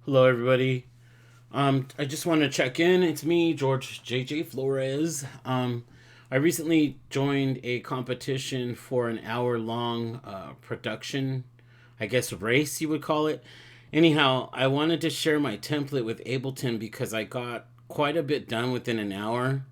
Hello, everybody. I just want to check in. It's me, George JJ Flores. I recently joined a competition for an hour-long production, I guess race you would call it. Anyhow, I wanted to share my template with Ableton because I got quite a bit done within an hour,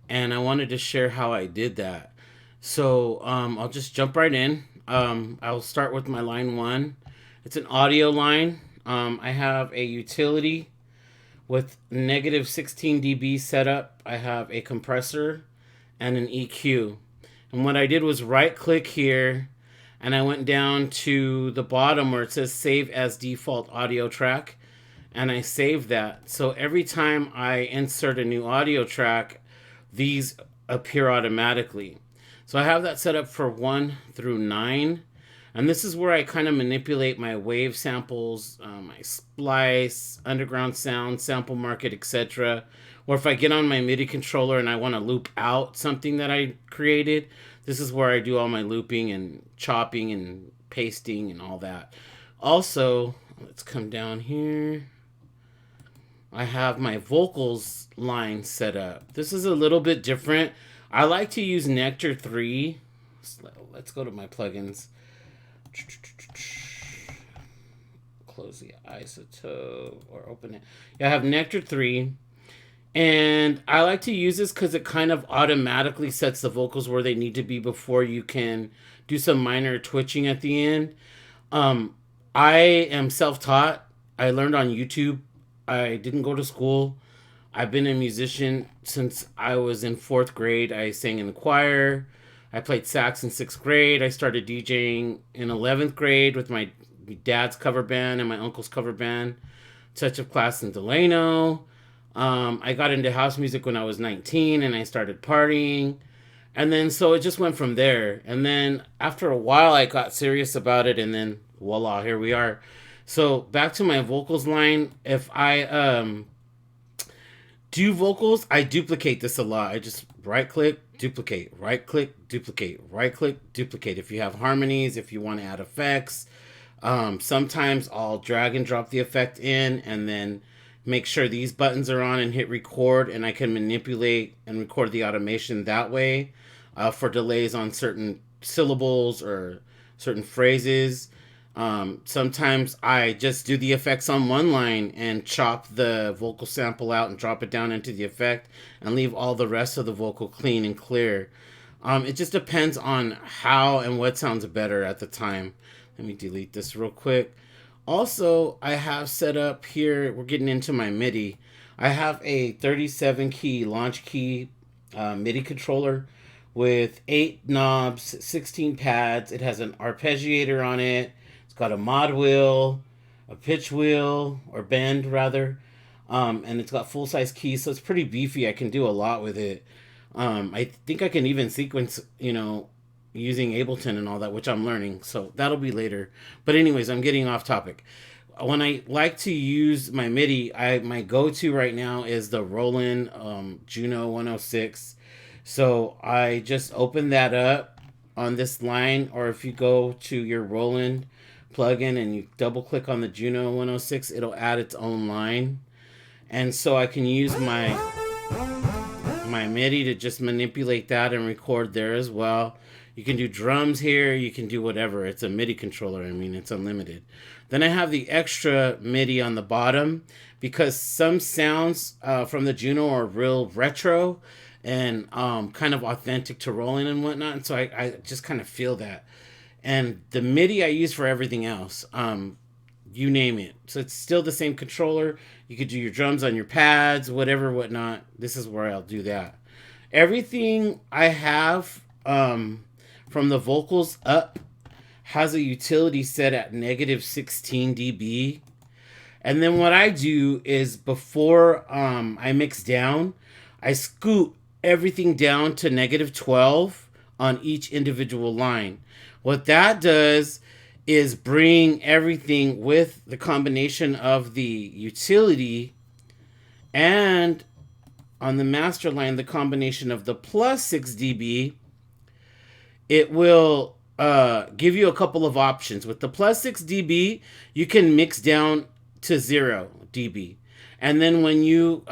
and I wanted to share how I did that. So I'll just jump right in. I'll start with my line one. It's an audio line. I have a utility with negative 16 dB setup. I have a compressor and an EQ. And what I did was right click here and I went down to the bottom where it says save as default audio track and I saved that. So every time I insert a new audio track, these appear automatically. So I have that set up for 1 through 9. And this is where I kind of manipulate my wave samples, my splice, underground sound, sample market, etc. Or if I get on my MIDI controller and I want to loop out something that I created, this is where I do all my looping and chopping and pasting and all that. Also, let's come down here. I have my vocals line set up. This is a little bit different. I like to use Nectar 3. Let's go to my plugins. Close the isotope or open it. Yeah, I have Nectar 3. And I like to use this because it kind of automatically sets the vocals where they need to be before you can do some minor twitching at the end. I am self-taught. I learned on YouTube. I didn't go to school. I've been a musician since I was in 4th grade. I sang in the choir. I played sax in 6th grade. I started DJing in 11th grade with my dad's cover band and my uncle's cover band, Touch of Class in Delano. I got into house music when I was 19 and I started partying. And then so it just went from there. And then after a while, I got serious about it. And then voila, here we are. So back to my vocals line. If I do vocals, I duplicate this a lot. I just right click, duplicate, right click, duplicate, right click, duplicate. If you have harmonies, if you want to add effects, sometimes I'll drag and drop the effect in and then make sure these buttons are on and hit record, and I can manipulate and record the automation that way for delays on certain syllables or certain phrases. Sometimes I just do the effects on one line and chop the vocal sample out and drop it down into the effect and leave all the rest of the vocal clean and clear. It just depends on how and what sounds better at the time. Let me delete this real quick. Also, I have set up here, we're getting into my MIDI. I have a 37 key launch key MIDI controller with 8 knobs, 16 pads. It has an arpeggiator on it. Got a mod wheel, a pitch wheel, or bend rather, and it's got full-size keys, so it's pretty beefy. I can do a lot with it. I think I can even sequence, using Ableton and all that, which I'm learning, so that'll be later. But anyways, I'm getting off topic. When I like to use my MIDI, my go-to right now is the Roland Juno 106. So I just open that up on this line, or if you go to your Roland plugin and you double click on the Juno 106, it'll add its own line. And so I can use my MIDI to just manipulate that and record there as well. You can do drums here, you can do whatever. It's a MIDI controller, it's unlimited. Then I have the extra MIDI on the bottom because some sounds from the Juno are real retro and kind of authentic to Roland and whatnot. And so I just kind of feel that. And the MIDI I use for everything else. You name it. So it's still the same controller. You could do your drums on your pads, whatever, whatnot. This is where I'll do that. Everything I have from the vocals up has a utility set at negative 16 dB. And then what I do is before I mix down, I scoot everything down to negative 12 on each individual line. What that does is bring everything with the combination of the utility and on the master line, the combination of the plus 6 dB. It will give you a couple of options. With the plus 6 dB, you can mix down to 0 dB. And then when you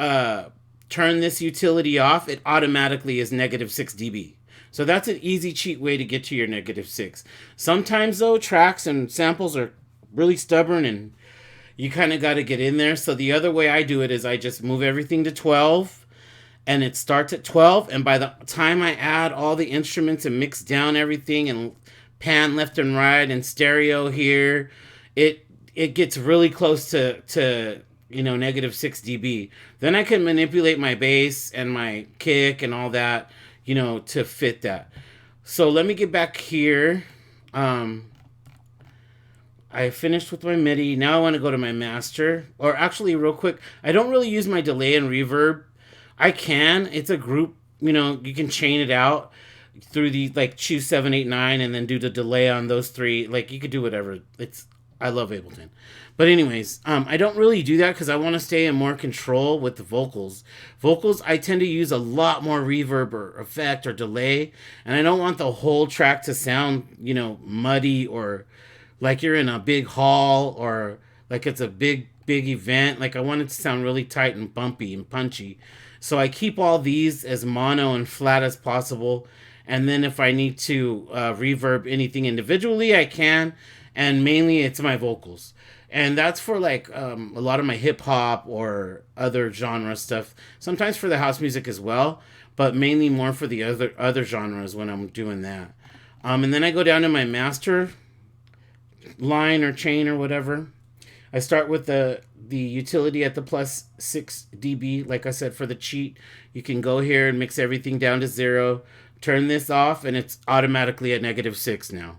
turn this utility off, it automatically is -6 dB. So that's an easy cheat way to get to your -6. Sometimes though, tracks and samples are really stubborn and you kind of got to get in there. So the other way I do it is I just move everything to 12 and it starts at 12. And by the time I add all the instruments and mix down everything and pan left and right and stereo here, it gets really close to -6 dB. Then I can manipulate my bass and my kick and all that, to fit that. So let me get back here. I finished with my MIDI. Now I want to go to my master. Or actually, real quick, I don't really use my delay and reverb. I can. It's a group. You can chain it out through the choose 7, 8, 9, and then do the delay on those three. You could do whatever. I love Ableton. But anyways, I don't really do that because I want to stay in more control with the vocals. Vocals, I tend to use a lot more reverb or effect or delay, and I don't want the whole track to sound, muddy or like you're in a big hall or like it's a big event. I want it to sound really tight and bumpy and punchy. So I keep all these as mono and flat as possible. And then if I need to reverb anything individually, I can. And mainly it's my vocals. And that's for a lot of my hip hop or other genre stuff. Sometimes for the house music as well, but mainly more for the other genres when I'm doing that. And then I go down to my master line or chain or whatever. I start with the utility at the +6 dB. Like I said, for the cheat, you can go here and mix everything down to 0. Turn this off, and it's automatically at -6 now.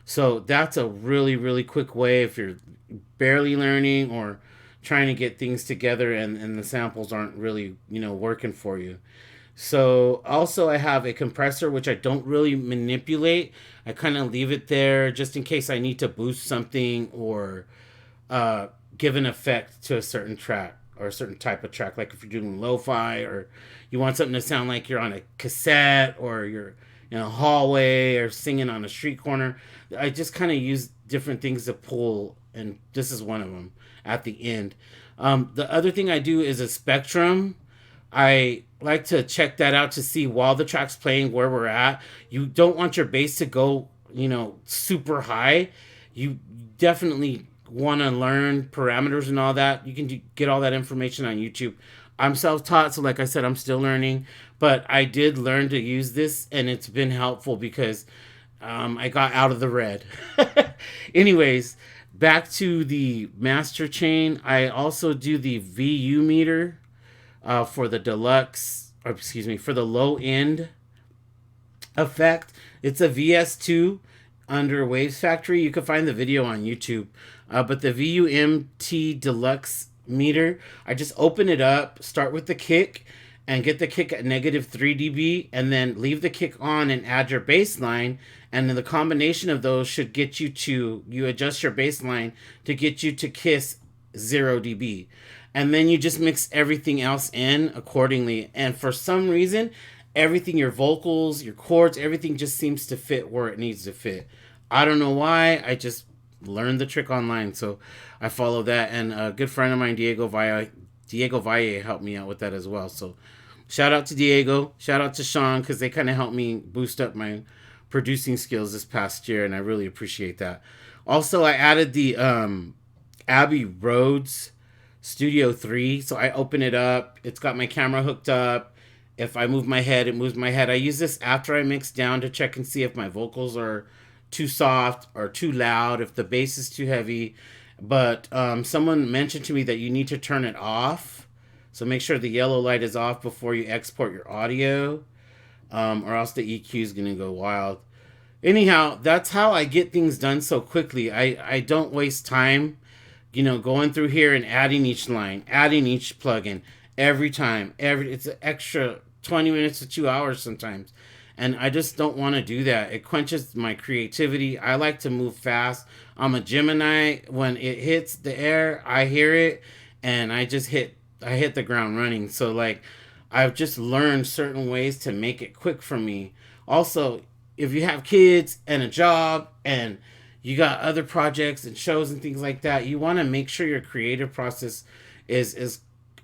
So that's a really, really quick way if you're barely learning or trying to get things together and the samples aren't really, working for you. So also I have a compressor, which I don't really manipulate. I kind of leave it there just in case I need to boost something or give an effect to a certain track or a certain type of track. Like if you're doing lo-fi or you want something to sound like you're on a cassette or you're in a hallway or singing on a street corner. I just kind of use different things to pull, and this is one of them at the end. The other thing I do is a spectrum. I like to check that out to see while the track's playing where we're at. You don't want your bass to go, super high. You definitely want to learn parameters and all that. You can get all that information on YouTube. I'm self-taught, so like I said, I'm still learning. But I did learn to use this, and it's been helpful because I got out of the red. Anyways, back to the master chain. I also do the VU meter for the deluxe, or excuse me, for the low end effect. It's a VS2 under Waves Factory. You can find the video on YouTube. But the VUMT deluxe meter, I just open it up, start with the kick, and get the kick at -3 dB, and then leave the kick on and add your bass line. And then the combination of those should get you adjust your bass line to get you to kiss 0 dB. And then you just mix everything else in accordingly. And for some reason, everything, your vocals, your chords, everything just seems to fit where it needs to fit. I don't know why. I just learned the trick online, so I follow that. And a good friend of mine, Diego Valle, helped me out with that as well. So shout out to Diego. Shout out to Sean, because they kind of helped me boost up my producing skills this past year, and I really appreciate that. Also, I added the Abbey Roads Studio 3. So I open it up. It's got my camera hooked up. If I move my head, it moves my head. I use this after I mix down to check and see if my vocals are too soft or too loud, if the bass is too heavy. But someone mentioned to me that you need to turn it off. So make sure the yellow light is off before you export your audio, or else the EQ is going to go wild. Anyhow, that's how I get things done so quickly. I don't waste time, going through here and adding each line, adding each plugin every time. It's an extra 20 minutes to 2 hours sometimes. And I just don't want to do that. It quenches my creativity. I like to move fast. I'm a Gemini. When it hits the air, I hear it, and I hit the ground running. So I've just learned certain ways to make it quick for me. Also, if you have kids and a job and you got other projects and shows and things like that, you want to make sure your creative process is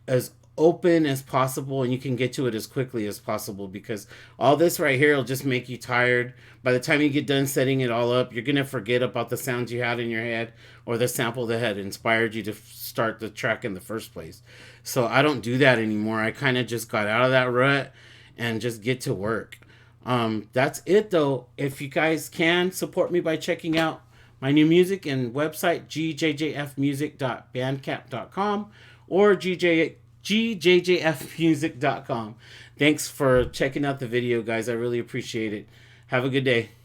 as open as possible, and you can get to it as quickly as possible, because all this right here will just make you tired. By the time you get done setting it all up, you're going to forget about the sounds you had in your head or the sample that had inspired you to start the track in the first place. So I don't do that anymore. I kind of just got out of that rut and just get to work. That's it though. If you guys can support me by checking out my new music and website, gjjfmusic.bandcamp.com or gjjfmusic.com. Thanks for checking out the video, guys. I really appreciate it. Have a good day.